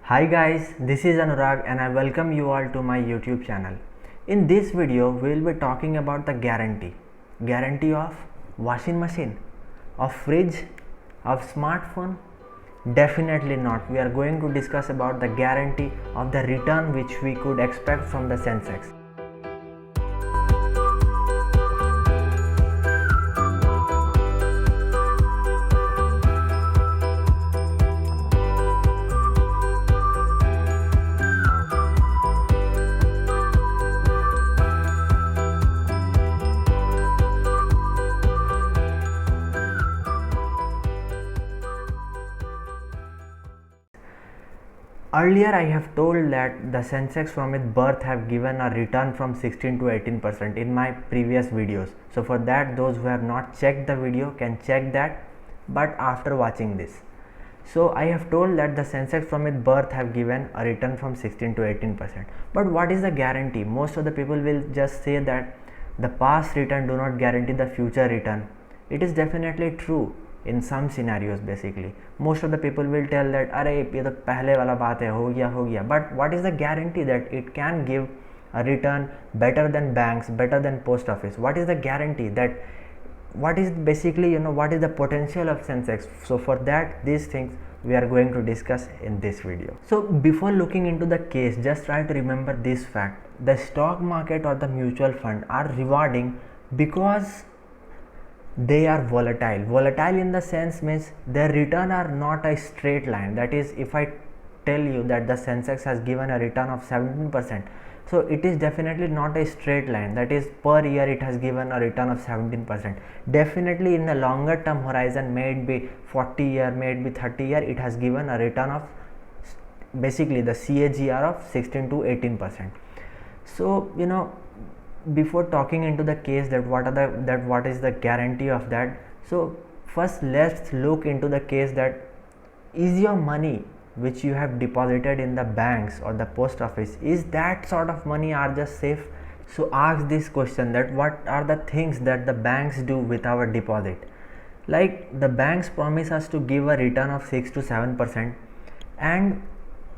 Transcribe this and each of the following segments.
Hi guys, this is Anurag and I welcome you all to my YouTube channel. In this video, we will be talking about the guarantee. Guarantee of washing machine, of fridge, of smartphone? Definitely not. We are going to discuss about the guarantee of the return which we could expect from the Sensex. Earlier I have told that the Sensex from its birth have given a return from 16 to 18% in my previous videos. So for that, those who have not checked the video can check that, but after watching this. So I have told that the Sensex from its birth have given a return from 16 to 18%. But what is the guarantee? Most of the people will just say that the past return do not guarantee the future return. It is definitely true in some scenarios. Basically most of the people will tell that अरे ये तो पहले वाला बात है, हो गया. But what is the guarantee that it can give a return better than banks, better than post office? What is the guarantee that what is basically what is the potential of Sensex? So for that, these things we are going to discuss in this video. So before looking into the case, just try to remember this fact: the stock market or the mutual fund are rewarding because they are volatile in the sense means their return are not a straight line. That is, if I tell you that the Sensex has given a return of 17%, so it is definitely not a straight line. That is, per year it has given a return of 17%. Definitely in the longer term horizon, may it be 40 year, may it be 30 year, it has given a return of basically the CAGR of 16 to 18%. So before talking into the case that what is the guarantee of that, so first let's look into the case that is your money which you have deposited in the banks or the post office, is that sort of money are just safe? So ask this question, that what are the things that the banks do with our deposit? Like the banks promise us to give a return of 6 to 7%, and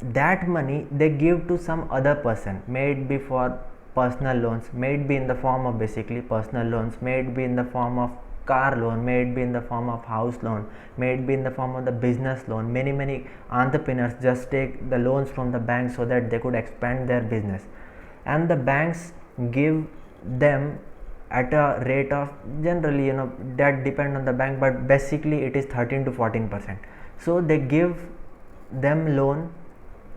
that money they give to some other person, may it be for personal loans, may it be in the form of basically personal loans, may it be in the form of car loan, may it be in the form of house loan, may it be in the form of the business loan. Many entrepreneurs just take the loans from the bank so that they could expand their business, and the banks give them at a rate of, generally that depend on the bank, but basically it is 13 to 14%. So they give them loan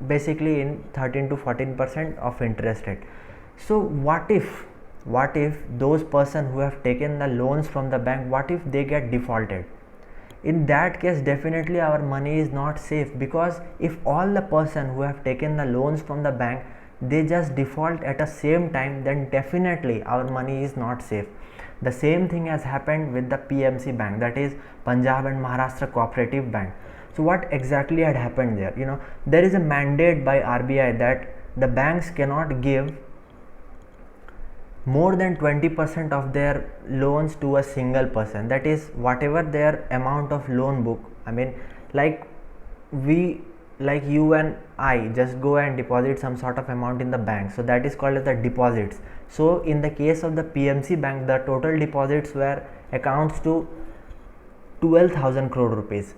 basically in 13 to 14% of interest rate. So what if those person who have taken the loans from the bank, what if they get defaulted? In that case, definitely our money is not safe, because if all the person who have taken the loans from the bank, they just default at the same time, then definitely our money is not safe. The same thing has happened with the PMC bank, that is Punjab and Maharashtra Cooperative Bank. So what exactly had happened there? There is a mandate by RBI that the banks cannot give more than 20% of their loans to a single person. That is, whatever their amount of loan book, I mean, like you and I just go and deposit some sort of amount in the bank, so that is called as the deposits. So in the case of the PMC bank, the total deposits were accounts to 12,000 crore rupees.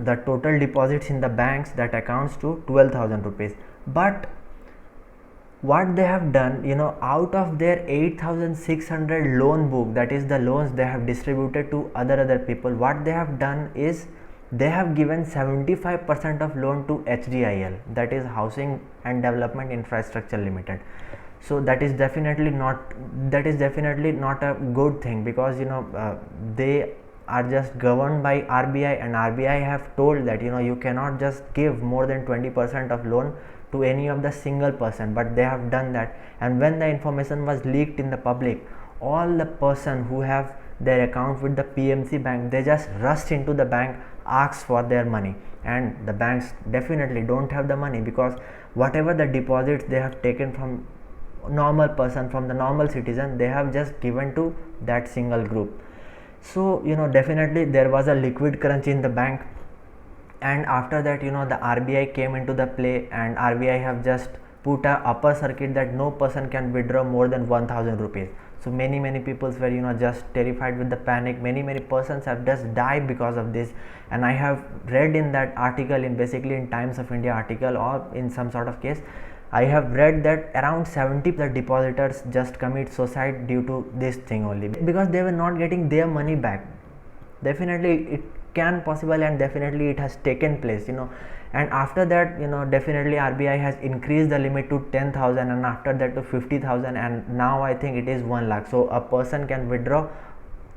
The total deposits in the banks that accounts to 12,000 rupees. But what they have done, out of their 8,600 loan book, that is the loans they have distributed to other people, what they have done is they have given 75% of loan to HDIL, that is Housing and Development Infrastructure Limited. So that is definitely not a good thing, because they are just governed by RBI, and RBI have told that you cannot just give more than 20% of loan to any of the single person, but they have done that. And when the information was leaked in the public, all the person who have their account with the PMC bank, they just rushed into the bank, asked for their money, and the banks definitely don't have the money, because whatever the deposits they have taken from normal person, from the normal citizen, they have just given to that single group. So definitely there was a liquid crunch in the bank, and after that, the RBI came into the play, and RBI have just put a upper circuit that no person can withdraw more than 1000 rupees. So many people were just terrified with the panic. Many persons have just died because of this. And I have read in that article, in basically in Times of India article, or in some sort of case, I have read that around 70 the depositors just commit suicide due to this thing only, because they were not getting their money back. Definitely it can possible, and definitely it has taken place, and after that, definitely RBI has increased the limit to 10,000, and after that to 50,000, and now I think it is 1 lakh. So a person can withdraw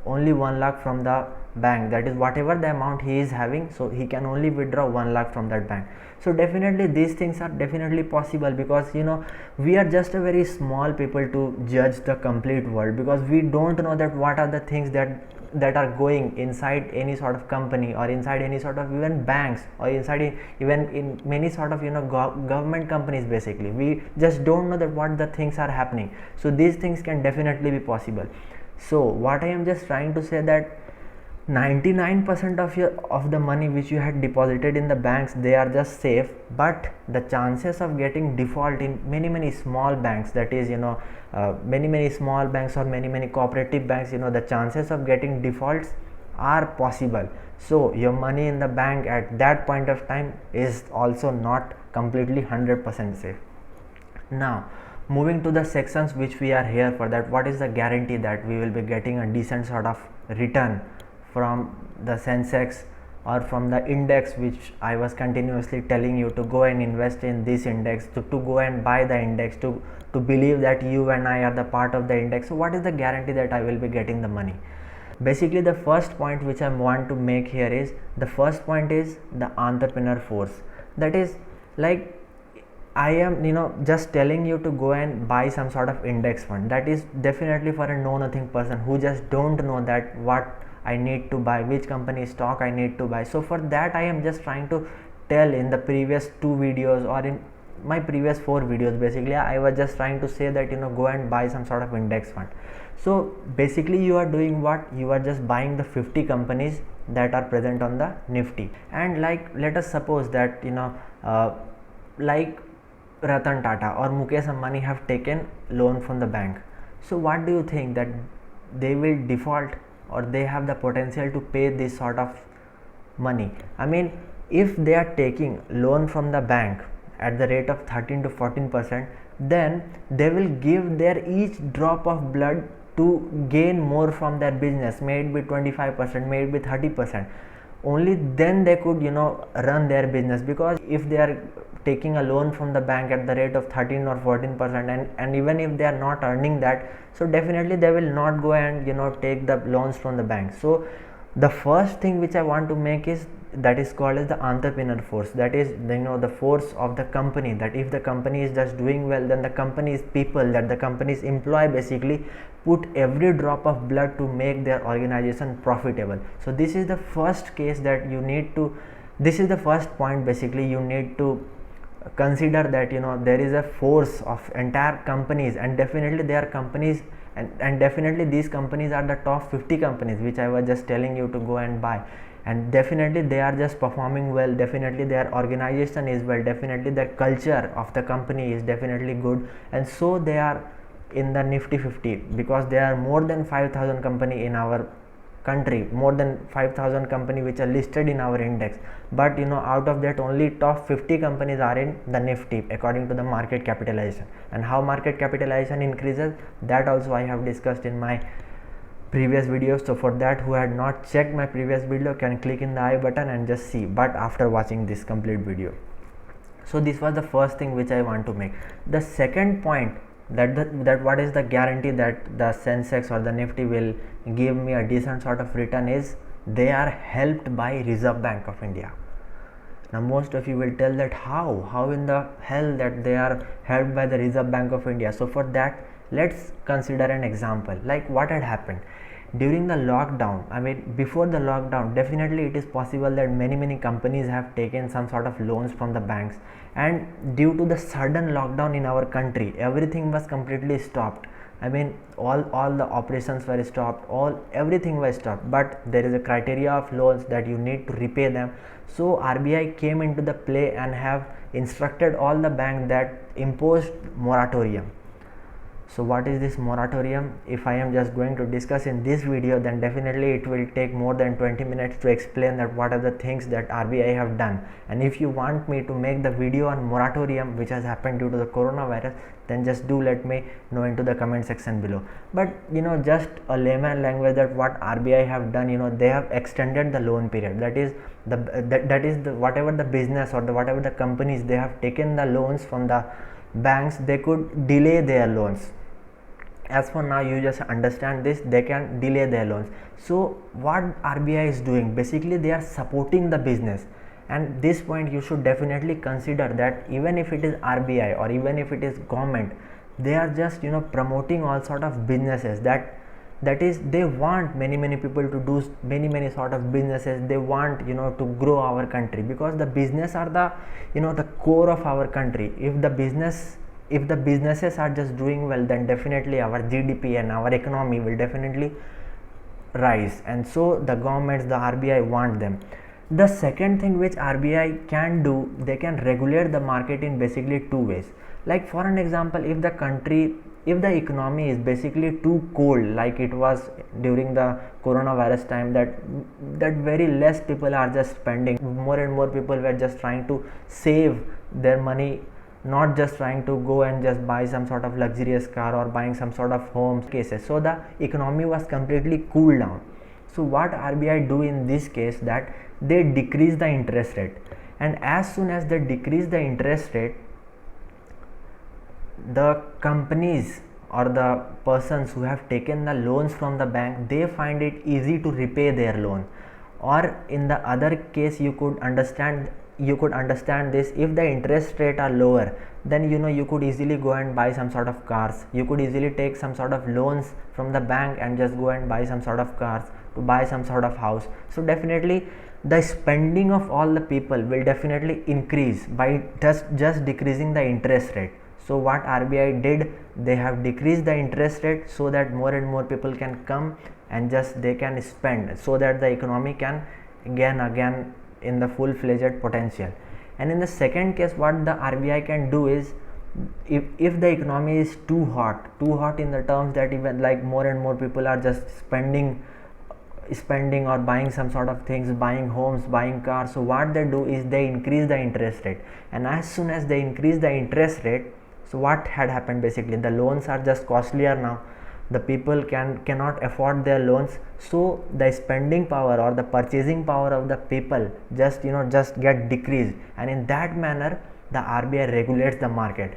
only 1 lakh from the bank, that is whatever the amount he is having, so he can only withdraw 1 lakh from that bank. So definitely these things are definitely possible, because we are just a very small people to judge the complete world, because we don't know that what are the things that are going inside any sort of company, or inside any sort of even banks, or inside even in many sort of government companies. Basically we just don't know that what the things are happening. So these things can definitely be possible. So what I am just trying to say, that 99% of the money which you had deposited in the banks, they are just safe, but the chances of getting default in many small banks, that is many small banks or many cooperative banks, the chances of getting defaults are possible. So your money in the bank at that point of time is also not completely 100% safe. Now moving to the sections which we are here for, that what is the guarantee that we will be getting a decent sort of return from the Sensex or from the index, which I was continuously telling you to go and invest in this index, to go and buy the index, to believe that you and I are the part of the index. So what is the guarantee that I will be getting the money? Basically the first point which I want to make here is, the first point is the entrepreneur force. That is, like, I am just telling you to go and buy some sort of index fund. That is definitely for a know nothing person who just don't know that what I need to buy, which company stock I need to buy. So for that I am just trying to tell in the previous 2 videos, or in my previous 4 videos, basically I was just trying to say that go and buy some sort of index fund. So basically you are doing what? You are just buying the 50 companies that are present on the Nifty. And like, let us suppose that like Ratan Tata or Mukesh Ambani have taken loan from the bank. So what do you think, that they will default, or they have the potential to pay this sort of money? I mean, if they are taking loan from the bank at the rate of 13 to 14%, then they will give their each drop of blood to gain more from their business, may it be 25%, may it be 30%. Only then they could run their business, because if they are taking a loan from the bank at the rate of 13 or 14%, and even if they are not earning that, so definitely they will not go and take the loans from the bank. So the first thing which I want to make is, that is called as the entrepreneur force. That is the force of the company, that if the company is just doing well, then the company's people, that the company's employee basically put every drop of blood to make their organization profitable. So this is the first case that you need to, this is the first point basically you need to consider, that there is a force of entire companies, and definitely there are companies, and definitely these companies are the top 50 companies which I was just telling you to go and buy, and definitely they are just performing well, definitely their organization is well, definitely the culture of the company is definitely good, and so they are in the Nifty 50, because there are more than 5,000 company in our country, more than 5,000 company which are listed in our index, but out of that only top 50 companies are in the Nifty according to the market capitalization. And how market capitalization increases, that also I have discussed in my previous videos. So for that, who had not checked my previous video can click in the I button and just see, but after watching this complete video. So this was the first thing which I want to make. The second point, that what is the guarantee that the Sensex or the Nifty will give me a decent sort of return, is they are helped by Reserve Bank of India. Now most of you will tell that how in the hell that they are helped by the Reserve Bank of India. So for that, let's consider an example, like what had happened during the lockdown. I mean, before the lockdown, definitely it is possible that many companies have taken some sort of loans from the banks, and due to the sudden lockdown in our country, everything was completely stopped. I mean, all the operations were stopped, all everything was stopped, but there is a criteria of loans that you need to repay them. So RBI came into the play and have instructed all the banks that imposed moratorium. So what is this moratorium? If I am just going to discuss in this video, then definitely it will take more than 20 minutes to explain that what are the things that RBI have done. And if you want me to make the video on moratorium which has happened due to the coronavirus, then just do let me know into the comment section below. But just a layman language, that what RBI have done, they have extended the loan period. That is the whatever the business or whatever the companies, they have taken the loans from the banks, they could delay their loans. As for now, you just understand this, they can delay their loans. So what RBI is doing, basically they are supporting the business. And this point you should definitely consider, that even if it is RBI or even if it is government, they are just promoting all sort of businesses, that is, they want many people to do many sort of businesses. They want to grow our country, because the business are the the core of our country. If the businesses are just doing well, then definitely our GDP and our economy will definitely rise. And so the governments, the RBI want them. The second thing which RBI can do, they can regulate the market in basically two ways. Like for an example, if the economy is basically too cold, like it was during the coronavirus time, that very less people are just spending, more and more people were just trying to save their money, not just trying to go and just buy some sort of luxurious car or buying some sort of home cases. So the economy was completely cooled down. So what RBI do in this case, that they decrease the interest rate, and as soon as they decrease the interest rate, the companies or the persons who have taken the loans from the bank, they find it easy to repay their loan. Or in the other case, you could understand this, if the interest rate are lower, then you could easily go and buy some sort of cars. You could easily take some sort of loans from the bank and just go and buy some sort of cars, to buy some sort of house. So definitely the spending of all the people will definitely increase by just decreasing the interest rate. So what RBI did, they have decreased the interest rate so that more and more people can come and just they can spend, so that the economy can again in the full-fledged potential. And in the second case, what the RBI can do is, if the economy is too hot in the terms that even like more and more people are just spending or buying some sort of things, buying homes, buying cars, so what they do is they increase the interest rate. And as soon as they increase the interest rate, so what had happened, basically the loans are just costlier now, the people cannot afford their loans, so the spending power or the purchasing power of the people just get decreased. And in that manner the RBI regulates the market.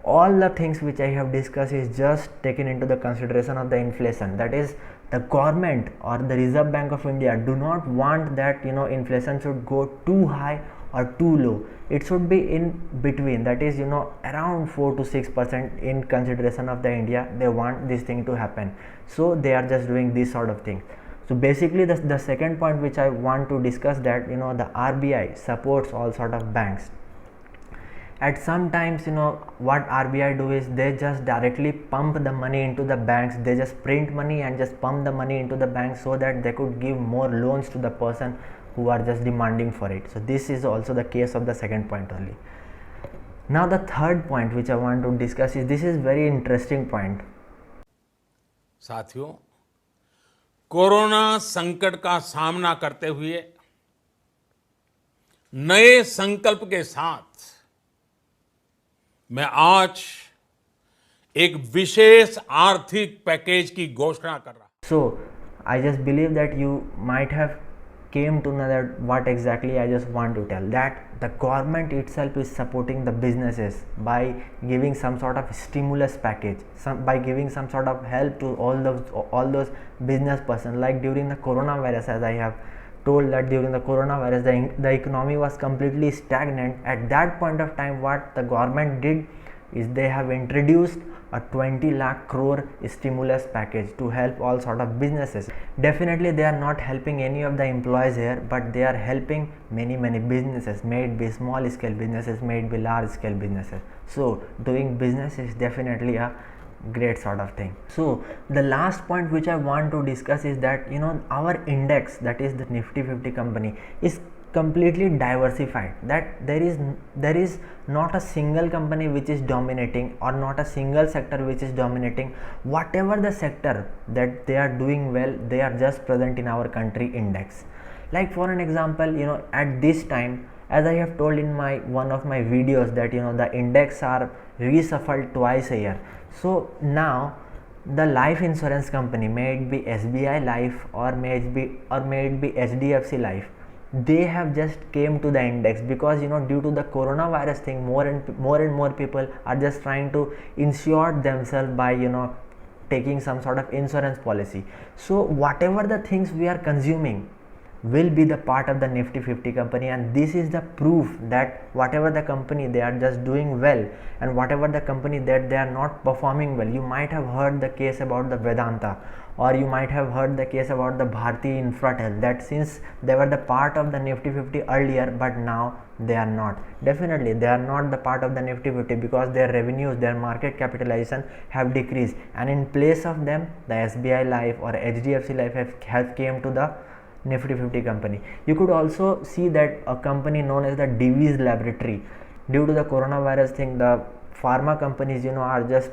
All the things which I have discussed is just taken into the consideration of the inflation. That is, the government or the Reserve Bank of India do not want that inflation should go too high or too low. It should be in between, that is around 4 to 6% in consideration of the India. They want this thing to happen, so they are just doing this sort of thing. So basically the second point which I want to discuss, that the RBI supports all sort of banks. At some times what RBI do is, they just directly pump the money into the banks. They just print money and just pump the money into the banks, so that they could give more loans to the person who are just demanding for it. So this is also the case of the second point only. Now the third point which I want to discuss is, this is very interesting point. साथियों, corona संकट का सामना करते हुए नए संकल्प के साथ मैं आज एक विशेष आर्थिक पैकेज की घोषणा कर रहा हूं. So I just believe that you might have came to know that what exactly I just want to tell, that the government itself is supporting the businesses by giving some sort of stimulus package, by giving some sort of help to all those business persons. Like during the coronavirus, as I have told, that during the coronavirus the economy was completely stagnant. At that point of time, what the government did is, they have introduced a 20 lakh crore stimulus package to help all sort of businesses. Definitely they are not helping any of the employees here, but they are helping many businesses, may it be small scale businesses, may it be large scale businesses. So doing business is definitely a great sort of thing. So the last point which I want to discuss is that our index, that is the Nifty 50 company, is completely diversified. That there is not a single company which is dominating, or not a single sector which is dominating. Whatever the sector that they are doing well, they are just present in our country index. Like for an example, at this time, as I have told in one of my videos, that the index are reshuffled twice a year. So now the life insurance company, may it be SBI Life or may it be HDFC Life, they have just came to the index because due to the coronavirus thing, more and more people are just trying to insure themselves by taking some sort of insurance policy. So whatever the things we are consuming will be the part of the Nifty 50 company, and this is the proof that whatever the company they are just doing well, and whatever the company that they are not performing well. You might have heard the case about the Vedanta, or you might have heard the case about the Bharti Infratel, that since they were the part of the Nifty 50 earlier, but now they are not. Definitely they are not the part of the Nifty 50 because their revenues, their market capitalization have decreased, and in place of them the SBI Life or HDFC Life have came to the Nifty 50 company. You could also see that a company known as the Divi's Laboratory, due to the coronavirus thing, the pharma companies are just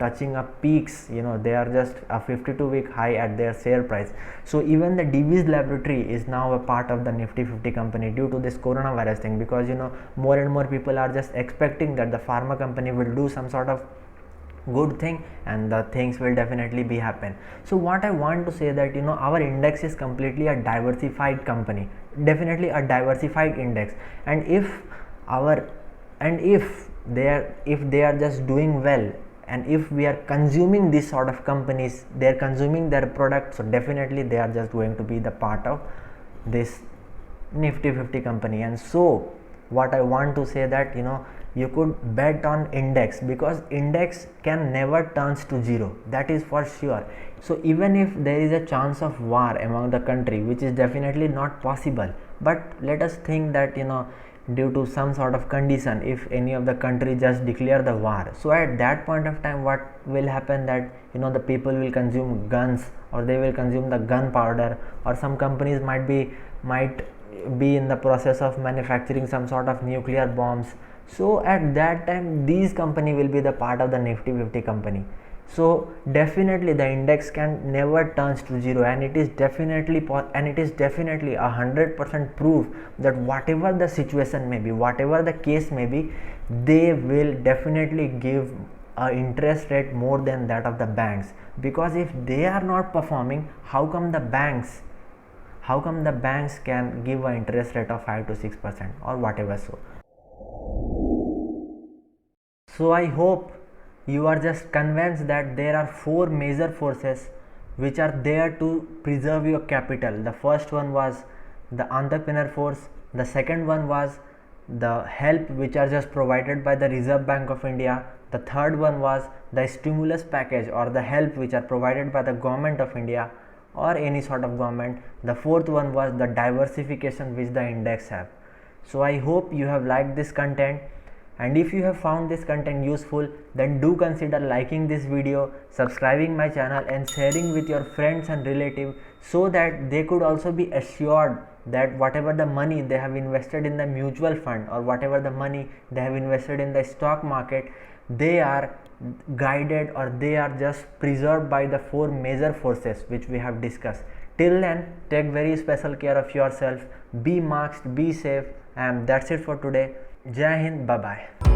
touching up peaks. They are just a 52-week high at their share price. So even the Divi's Laboratory is now a part of the Nifty 50 company due to this coronavirus thing, because more and more people are just expecting that the pharma company will do some sort of good thing, and the things will definitely be happen. So what I want to say that our index is completely a diversified company, definitely a diversified index. And if they are just doing well, and if we are consuming this sort of companies, they are consuming their products, so definitely they are just going to be the part of this Nifty 50 company. And so what I want to say that you could bet on index, because index can never turns to zero, that is for sure. So even if there is a chance of war among the country, which is definitely not possible, but let us think that due to some sort of condition, if any of the country just declare the war, so at that point of time what will happen, that the people will consume guns, or they will consume the gunpowder, or some companies might be in the process of manufacturing some sort of nuclear bombs. So at that time these company will be the part of the Nifty 50 company. So definitely the index can never turns to zero, and it is definitely 100% proof that whatever the situation may be, whatever the case may be, they will definitely give a interest rate more than that of the banks. Because if they are not performing, how come the banks can give an interest rate of 5 to 6% or whatever? So I hope you are just convinced that there are 4 major forces which are there to preserve your capital. The first one was the entrepreneur force, the second one was the help which are just provided by the Reserve Bank of India, the third one was the stimulus package or the help which are provided by the government of India or any sort of government, the fourth one was the diversification which the index have. So I hope you have liked this content, and if you have found this content useful, then do consider liking this video, subscribing my channel and sharing with your friends and relatives, so that they could also be assured that whatever the money they have invested in the mutual fund or whatever the money they have invested in the stock market, they are guided or they are just preserved by the 4 major forces which we have discussed. Till then, take very special care of yourself, be masked, be safe, and that's it for today. Jai Hind, bye bye.